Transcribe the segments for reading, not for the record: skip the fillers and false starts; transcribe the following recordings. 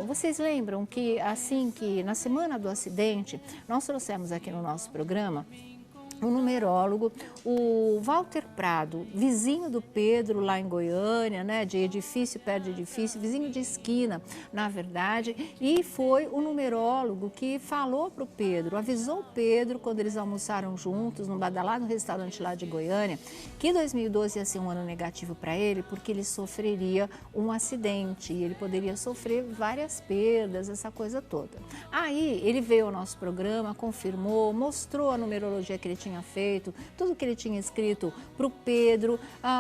Vocês lembram que assim que na semana do acidente, nós trouxemos aqui no nosso programa o numerólogo, o Walter Prado, vizinho do Pedro lá em Goiânia, né, de edifício perto de edifício, vizinho de esquina, na verdade, e foi o numerólogo que falou para o Pedro, avisou o Pedro quando eles almoçaram juntos no badalado restaurante lá de Goiânia, que 2012 ia ser um ano negativo para ele, porque ele sofreria um acidente e ele poderia sofrer várias perdas, essa coisa toda. Aí ele veio ao nosso programa, confirmou, mostrou a numerologia que ele tinha feito, tudo que ele tinha escrito para o Pedro.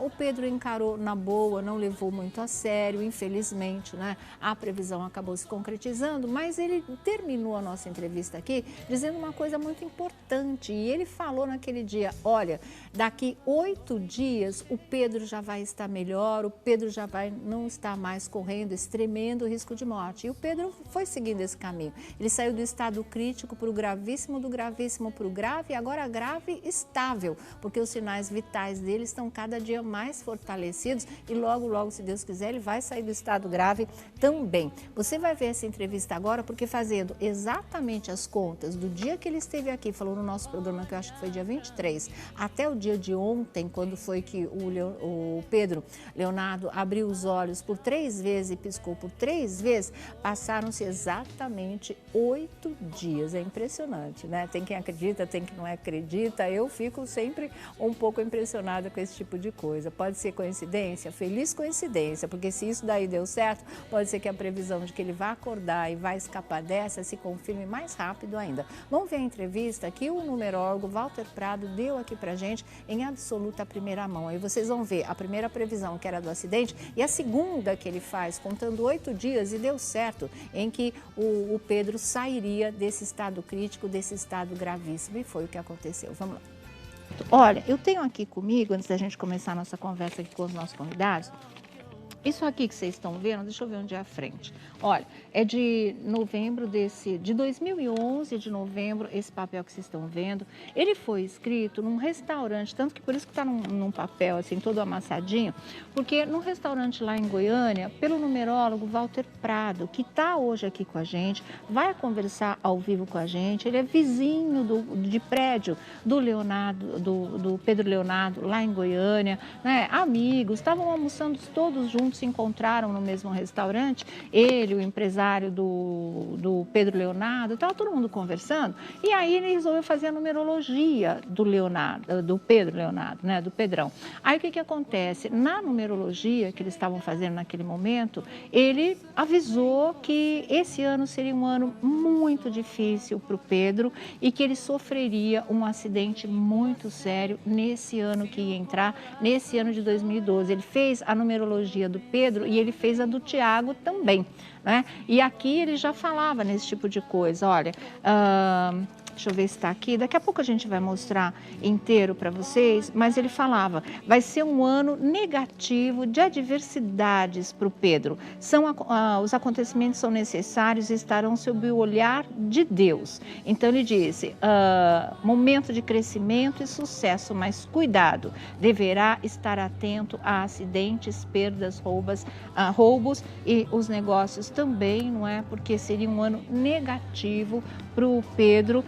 O Pedro encarou na boa, não levou muito a sério, infelizmente, né? A previsão acabou se concretizando, mas ele terminou a nossa entrevista aqui dizendo uma coisa muito importante e ele falou naquele dia, olha, daqui 8 dias o Pedro já vai estar melhor, o Pedro já vai não estar mais correndo esse tremendo risco de morte. E o Pedro foi seguindo esse caminho. Ele saiu do estado crítico para o gravíssimo, do gravíssimo para o grave e agora grave estável, porque os sinais vitais dele estão cada dia mais fortalecidos e logo, logo, se Deus quiser, ele vai sair do estado grave também. Você vai ver essa entrevista agora, porque fazendo exatamente as contas do dia que ele esteve aqui, falou no nosso programa, que eu acho que foi dia 23, até o dia de ontem, quando foi que o Pedro Leonardo abriu os olhos por 3 vezes e piscou por 3 vezes, passaram-se exatamente 8 dias. É impressionante, né? Tem quem acredita, tem quem não acredita. Eu fico sempre um pouco impressionada com esse tipo de coisa. Pode ser coincidência? Feliz coincidência, porque se isso daí deu certo, pode ser que a previsão de que ele vai acordar e vai escapar dessa se confirme mais rápido ainda. Vamos ver a entrevista que o numerólogo Walter Prado deu aqui pra gente em absoluta primeira mão. Aí vocês vão ver a primeira previsão, que era do acidente, e a segunda que ele faz, contando 8 dias, e deu certo, em que o Pedro sairia desse estado crítico, desse estado gravíssimo, e foi o que aconteceu. Vamos lá. Olha, eu tenho aqui comigo, antes da gente começar a nossa conversa aqui com os nossos convidados, isso aqui que vocês estão vendo, deixa eu ver onde é a frente. Olha, é de novembro de 2011, de novembro, esse papel que vocês estão vendo. Ele foi escrito num restaurante, tanto que por isso que está num papel assim, todo amassadinho, porque num restaurante lá em Goiânia, pelo numerólogo Walter Prado, que está hoje aqui com a gente, vai conversar ao vivo com a gente. Ele é vizinho de prédio do Leonardo, do Pedro Leonardo, lá em Goiânia, né? Amigos, estavam almoçando todos juntos, se encontraram no mesmo restaurante, ele, o empresário do Pedro Leonardo, estava todo mundo conversando, e aí ele resolveu fazer a numerologia do Pedro Leonardo, né, do Pedrão. Aí o que acontece? Na numerologia que eles estavam fazendo naquele momento, ele avisou que esse ano seria um ano muito difícil para o Pedro e que ele sofreria um acidente muito sério nesse ano que ia entrar, nesse ano de 2012. Ele fez a numerologia do Pedro e ele fez a do Tiago também, né? E aqui ele já falava nesse tipo de coisa, olha, deixa eu ver se está aqui, daqui a pouco a gente vai mostrar inteiro para vocês, mas ele falava, vai ser um ano negativo de adversidades para o Pedro. Os acontecimentos são necessários e estarão sob o olhar de Deus. Então ele disse, momento de crescimento e sucesso, mas cuidado, deverá estar atento a acidentes, perdas, roubos e os negócios também, não é? Porque seria um ano negativo para o Pedro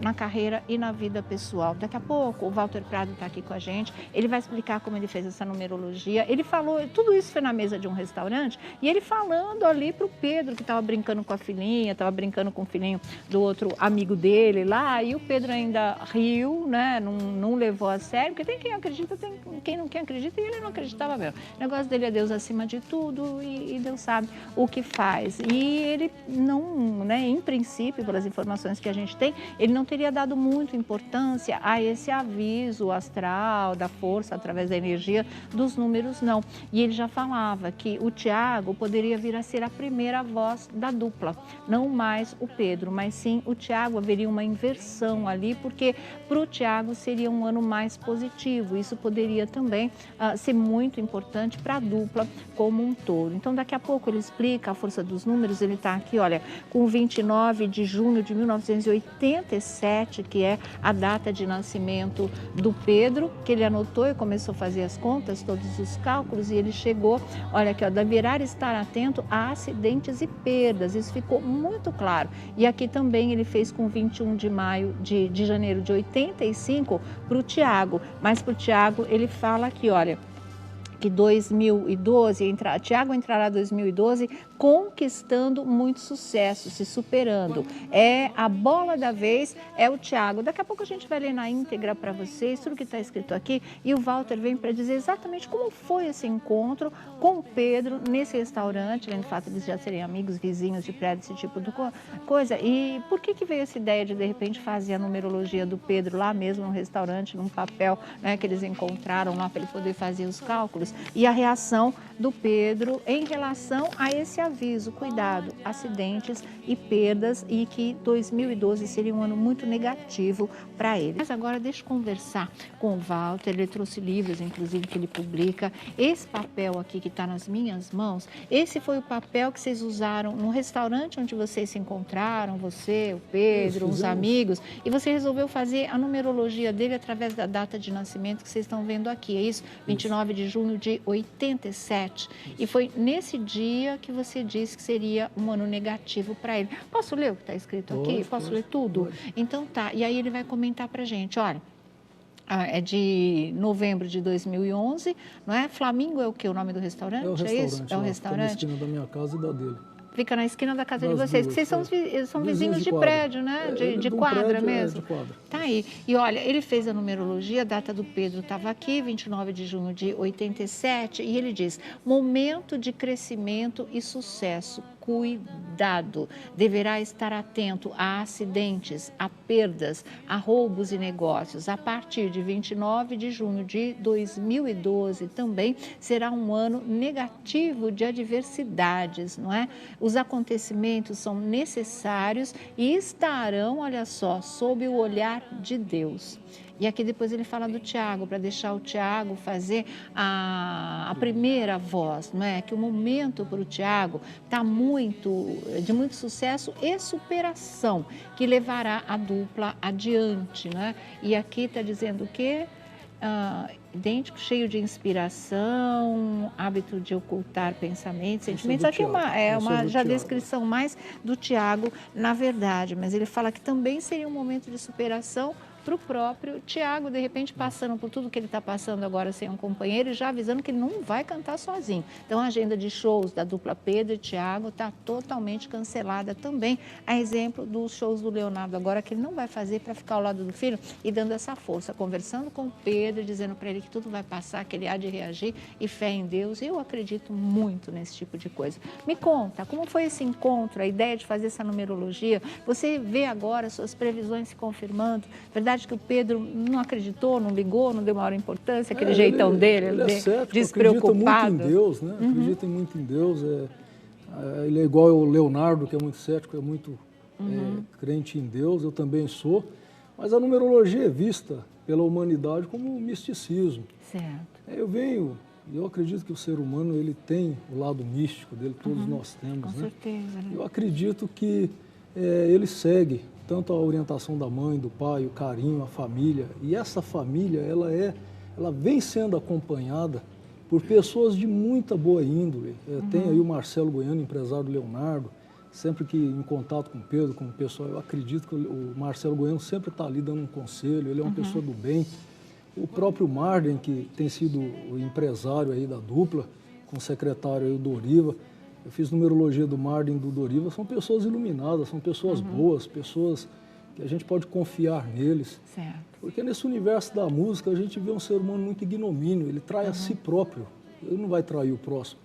na carreira e na vida pessoal. Daqui a pouco o Walter Prado está aqui com a gente, ele vai explicar como ele fez essa numerologia. Ele falou, tudo isso foi na mesa de um restaurante, e ele falando ali para o Pedro, que estava brincando com a filhinha, estava brincando com o filhinho do outro amigo dele lá, e o Pedro ainda riu, né? Não levou a sério, porque tem quem acredita, tem quem não acredita, e ele não acreditava mesmo. O negócio dele é Deus acima de tudo, e Deus sabe o que faz. E ele não, né, em princípio, pelas informações que a gente tem, ele não teria dado muita importância a esse aviso astral, da força, através da energia dos números, não. E ele já falava que o Tiago poderia vir a ser a primeira voz da dupla, não mais o Pedro, mas sim o Tiago. Haveria uma inversão ali, porque para o Tiago seria um ano mais positivo. Isso poderia também ser muito importante para a dupla como um todo. Então, daqui a pouco ele explica a força dos números. Ele está aqui, olha, com 29 de junho de 1986, 87, que é a data de nascimento do Pedro, que ele anotou e começou a fazer as contas, todos os cálculos, e ele chegou, olha aqui, ó, deverá estar atento a acidentes e perdas, isso ficou muito claro. E aqui também ele fez com 21 de janeiro de 85 para o Tiago, mas para o Tiago ele fala aqui, olha, que 2012, Tiago entrará em 2012 conquistando muito sucesso, se superando. É a bola da vez, é o Tiago. Daqui a pouco a gente vai ler na íntegra para vocês tudo que está escrito aqui, e o Walter vem para dizer exatamente como foi esse encontro com o Pedro nesse restaurante, além do fato de eles já serem amigos, vizinhos de prédio, esse tipo de coisa. E por que veio essa ideia de repente fazer a numerologia do Pedro lá mesmo no restaurante, num papel, né, que eles encontraram lá para ele poder fazer os cálculos? E a reação do Pedro em relação a esse aviso, cuidado, acidentes e perdas, e que 2012 seria um ano muito negativo para ele. Mas agora deixa eu conversar com o Walter, ele trouxe livros, inclusive, que ele publica. Esse papel aqui que está nas minhas mãos, esse foi o papel que vocês usaram no restaurante onde vocês se encontraram, você, o Pedro, uns amigos, e você resolveu fazer a numerologia dele através da data de nascimento que vocês estão vendo aqui, é isso? 29 de junho de 87. E foi nesse dia que você disse que seria um ano negativo para ele. Posso ler o que está escrito aqui? Posso ler tudo? Pode. Então tá, e aí ele vai comentar para a gente, olha, é de novembro de 2011, não é? Flamingo é o que? O nome do restaurante? É o restaurante. É isso? É o restaurante? Fica na esquina da minha casa e da dele. Fica na esquina da casa de vocês, porque vocês são vizinhos de prédio, né? De quadra mesmo. De quadra. Tá aí. E olha, ele fez a numerologia, a data do Pedro estava aqui, 29 de junho de 87, e ele diz: momento de crescimento e sucesso. Cuidado, deverá estar atento a acidentes, a perdas, a roubos e negócios. A partir de 29 de junho de 2012 também será um ano negativo de adversidades, não é? Os acontecimentos são necessários e estarão, olha só, sob o olhar de Deus. E aqui depois ele fala do Tiago, para deixar o Tiago fazer a primeira voz, não é? Que o momento para o Tiago está de muito sucesso e superação, que levará a dupla adiante, né? E aqui está dizendo o quê? Idêntico, cheio de inspiração, hábito de ocultar pensamentos, sentimentos. Aqui é uma já descrição mais do Tiago, na verdade, mas ele fala que também seria um momento de superação para o próprio Tiago, de repente passando por tudo que ele está passando agora sem um companheiro, e já avisando que ele não vai cantar sozinho. Então a agenda de shows da dupla Pedro e Tiago está totalmente cancelada também, a exemplo dos shows do Leonardo agora, que ele não vai fazer para ficar ao lado do filho e dando essa força, conversando com o Pedro, dizendo para ele que tudo vai passar, que ele há de reagir, e fé em Deus. Eu acredito muito nesse tipo de coisa. Me conta, como foi esse encontro, a ideia de fazer essa numerologia? Você vê agora suas previsões se confirmando? Verdade que o Pedro não acreditou, não ligou, não deu maior importância, aquele jeitão dele, ele é cético, despreocupado. Acredita muito em Deus, né? Acredita muito em Deus. Ele é igual ao Leonardo, que é muito cético, é muito crente em Deus, eu também sou. Mas a numerologia é vista pela humanidade como um misticismo. Certo. Eu acredito que o ser humano ele tem o lado místico dele, todos nós temos. Com certeza. Né? Eu acredito que ele segue tanto a orientação da mãe, do pai, o carinho, a família. E essa família, ela vem sendo acompanhada por pessoas de muita boa índole. Tem aí o Marcelo Goiano, empresário do Leonardo, sempre que em contato com o Pedro, com o pessoal, eu acredito que o Marcelo Goiano sempre está ali dando um conselho, ele é uma pessoa do bem. O próprio Marden, que tem sido o empresário aí da dupla, com o secretário aí, o Doriva, eu fiz numerologia do Marden e do Doriva, são pessoas iluminadas, são pessoas boas, pessoas que a gente pode confiar neles. Certo. Porque nesse universo da música a gente vê um ser humano muito ignomínio, ele trai a si próprio, ele não vai trair o próximo.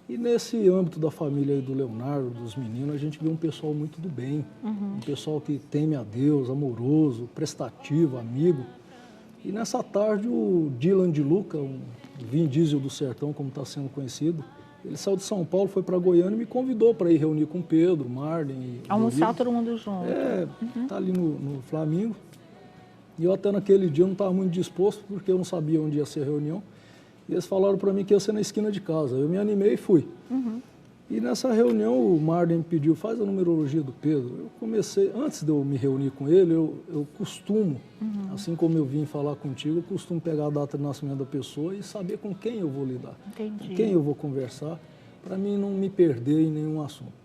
E nesse âmbito da família aí do Leonardo, dos meninos, a gente vê um pessoal muito do bem, um pessoal que teme a Deus, amoroso, prestativo, amigo. E nessa tarde o Dylan de Luca, o Vin Diesel do Sertão, como está sendo conhecido, ele saiu de São Paulo, foi para Goiânia e me convidou para ir reunir com o Pedro, Marden e almoçar todo mundo junto. Tá ali no Flamingo. E eu até naquele dia não estava muito disposto, porque eu não sabia onde ia ser a reunião. E eles falaram para mim que ia ser na esquina de casa. Eu me animei e fui. E nessa reunião o Marden me pediu, faz a numerologia do Pedro. Eu comecei, antes de eu me reunir com ele, eu costumo, assim como eu vim falar contigo, eu costumo pegar a data de nascimento da pessoa e saber com quem eu vou lidar, Entendi. com quem eu vou conversar, para mim não me perder em nenhum assunto.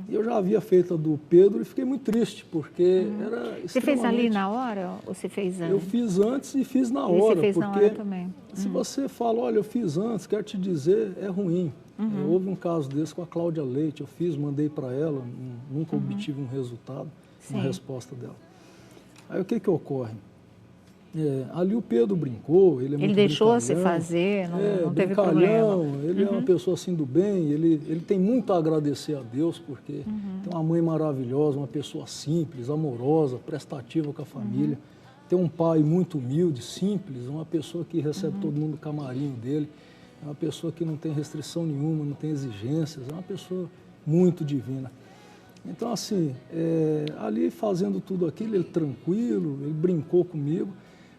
E eu já havia feito a do Pedro e fiquei muito triste, porque era extremamente... Você fez ali na hora ou você fez antes? Eu fiz antes e fiz na E hora, você fez porque na hora também. se você fala, olha, eu fiz antes, quero te dizer, é ruim. Houve um caso desse com a Cláudia Leite, eu fiz, mandei para ela, nunca obtive um resultado, uma resposta dela. Aí o que ocorre? Ali o Pedro brincou, ele é muito Ele deixou você brincalhão, fazer, não teve problema. Ele é uma pessoa assim do bem, ele tem muito a agradecer a Deus, porque tem uma mãe maravilhosa, uma pessoa simples, amorosa, prestativa com a família. Tem um pai muito humilde, simples, uma pessoa que recebe todo mundo no camarinho dele, é uma pessoa que não tem restrição nenhuma, não tem exigências, é uma pessoa muito divina. Então, assim, ali fazendo tudo aquilo, ele tranquilo, ele brincou comigo,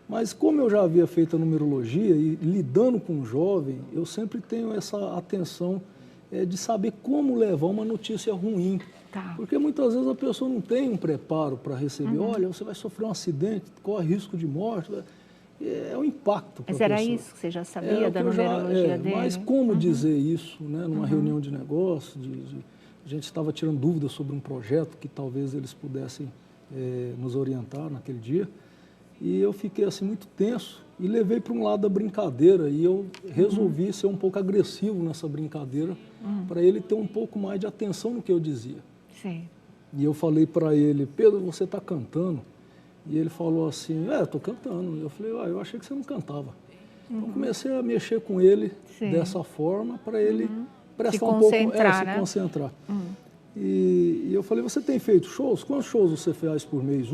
mas como eu já havia feito a numerologia e lidando com um jovem, eu sempre tenho essa atenção de saber como levar uma notícia ruim. Tá. Porque muitas vezes a pessoa não tem um preparo para receber, olha, você vai sofrer um acidente, corre risco de morte, é um impacto para a pessoa. Mas era isso que você já sabia da numerologia dele? Mas como dizer isso, né, numa reunião de negócio, a gente estava tirando dúvidas sobre um projeto que talvez eles pudessem nos orientar naquele dia, e eu fiquei assim muito tenso e levei para um lado da brincadeira e eu resolvi ser um pouco agressivo nessa brincadeira para ele ter um pouco mais de atenção no que eu dizia. Sim. E eu falei para ele, Pedro, você está cantando? E ele falou assim, estou cantando. Eu falei, eu achei que você não cantava. Então comecei a mexer com ele dessa forma para ele prestar um pouco, se concentrar. E eu falei, você tem feito shows? Quantos shows você faz por mês?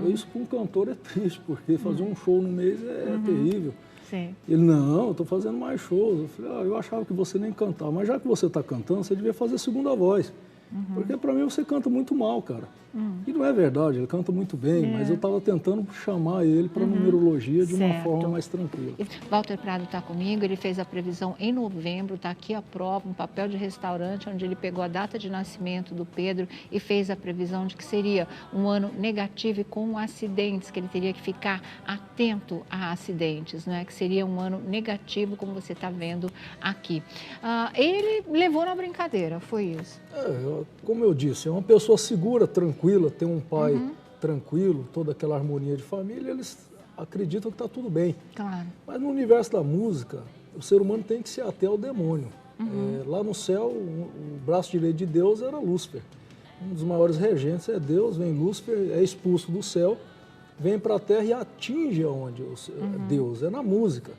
Isso para um cantor é triste, porque fazer um show no mês é terrível. Sim. Ele, não, eu estou fazendo mais shows. Eu falei, eu achava que você nem cantava, mas já que você está cantando, você devia fazer segunda voz. Porque para mim você canta muito mal, cara. E não é verdade, ele canta muito bem, mas eu estava tentando chamar ele para a numerologia de uma forma mais tranquila. Walter Prado está comigo, ele fez a previsão em novembro, está aqui a prova, um papel de restaurante, onde ele pegou a data de nascimento do Pedro e fez a previsão de que seria um ano negativo e com acidentes, que ele teria que ficar atento a acidentes, né? Que seria um ano negativo, como você está vendo aqui. Ele levou na brincadeira, foi isso? Como eu disse, é uma pessoa segura, tranquila, tem um pai tranquilo, toda aquela harmonia de família, eles acreditam que está tudo bem. Claro. Mas no universo da música, o ser humano tem que se ater ao demônio. Lá no céu, o braço direito de Deus era Lúcifer. Um dos maiores regentes é Deus, vem Lúcifer, é expulso do céu, vem para a terra e atinge aonde Deus, é na música.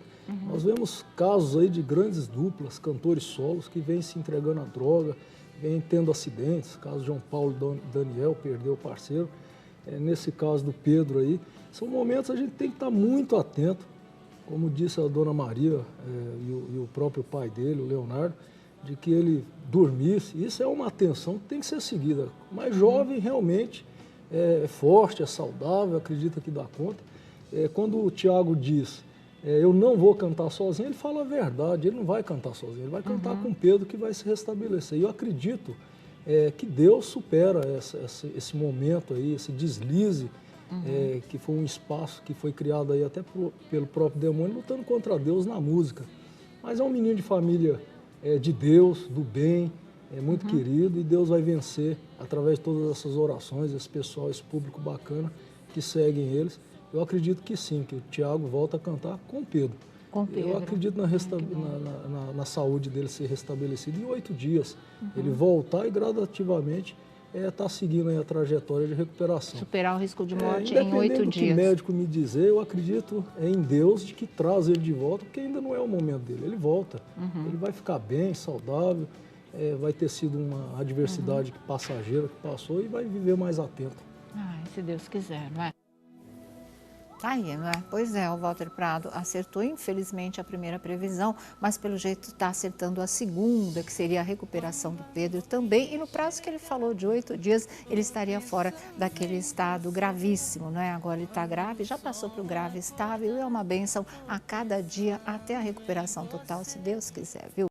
Nós vemos casos aí de grandes duplas, cantores solos, que vêm se entregando à droga, vem tendo acidentes, caso de João Paulo e Daniel, perdeu o parceiro, nesse caso do Pedro aí, são momentos que a gente tem que estar muito atento, como disse a dona Maria e o próprio pai dele, o Leonardo, de que ele dormisse, isso é uma atenção que tem que ser seguida, mas jovem realmente é forte, é saudável, acredita que dá conta. Quando o Tiago diz, eu não vou cantar sozinho, ele fala a verdade, ele não vai cantar sozinho, ele vai cantar com Pedro que vai se restabelecer. E eu acredito que Deus supera esse momento aí, esse deslize, que foi um espaço que foi criado aí até pelo próprio demônio, lutando contra Deus na música. Mas é um menino de família de Deus, do bem, muito querido, e Deus vai vencer através de todas essas orações, esse pessoal, esse público bacana que seguem eles. Eu acredito que sim, que o Tiago volta a cantar com Pedro. Eu acredito na saúde dele ser restabelecida em 8 dias. Ele voltar e gradativamente está seguindo aí a trajetória de recuperação. Superar o risco de morte em 8 dias. Independente do que o médico me dizer, eu acredito em Deus de que traz ele de volta, porque ainda não é o momento dele. Ele volta, ele vai ficar bem, saudável, vai ter sido uma adversidade passageira que passou e vai viver mais atento. Se Deus quiser, não é? Aí, não é? Pois é, o Walter Prado acertou, infelizmente, a primeira previsão, mas pelo jeito está acertando a segunda, que seria a recuperação do Pedro também. E no prazo que ele falou de 8 dias, ele estaria fora daquele estado gravíssimo, não é? Agora ele está grave, já passou para o grave estável e é uma bênção a cada dia até a recuperação total, se Deus quiser, viu?